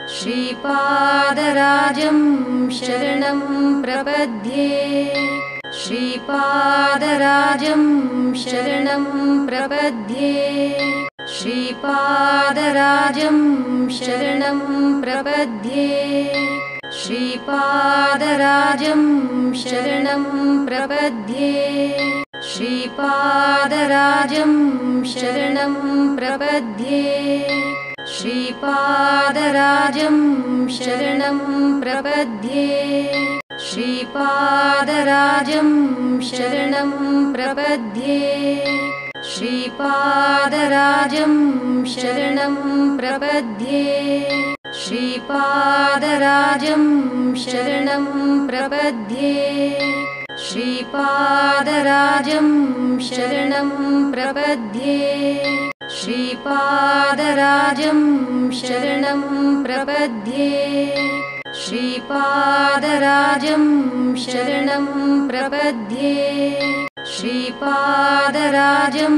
श्रीपादराजं शरणं प्रपद्ये श्रीपादराजं शरणं प्रपद्ये श्रीपादराजं शरणं प्रपद्ये श्रीपादराजं शरणं प्रपद्ये श्रीपादराजं शरणं प्रपद्ये श्रीपादराजं शरणं प्रपद्ये श्रीपादराजं शरणं प्रपद्ये श्रीपादराजं शरणं प्रपद्ये श्रीपादराजं शरणं प्रपद्ये श्रीपादराजं शरणं प्रपद्ये श्रीपादराजं शरणं प्रपद्ये श्रीपादराजं शरणं प्रपद्ये श्रीपादराजं